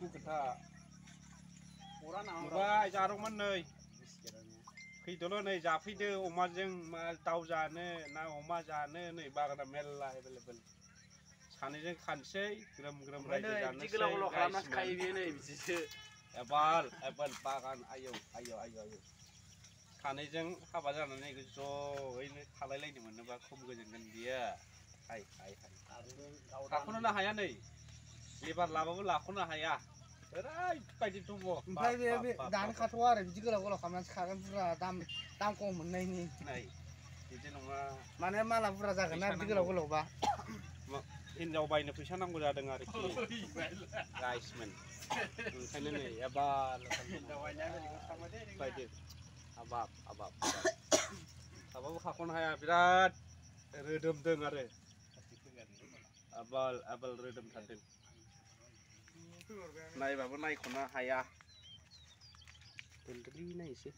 खोथा नुबाय जारौमोन नै फैदोल' नै जाफैदो अमाजों दाउ जानो ना अमा जानो नै बागाना मेरला एभेलेबेल सानैजों खानसै ग्रोम ग्रोम रायजो जानोसै गोलाव खालामनासो खायो बेयो नै बिदिसो एबाल बागान आयौ सानैजों हाबा जानानै ज'यैनो थालायलायनो मोनोबा खम गोजोनगोन बियो हाय लाख'नोनो हाया नै लेबार लाबाबो लाख'नो हाया ओरैबायदि दङ ओमफ्राय बे दानो खाथ'आ आरो बिदि गोलाव खालामनानैसो खागोन बुरजा दाम खम मोननायनि नै बिदि नङा माने माला बुरजा जागोन ना बिदि गोलावबा हिनजाव बायनो फैसा नांगौ जादों आरोखि गाइसमोन ओंखायनो नै एबार बायदि हाबाबो खाख'नो हाया बिराद रोदोमदों आरो आबाल रोदोमथारदों नायबाबो नायख'नो हाया दोनदोलै नायसै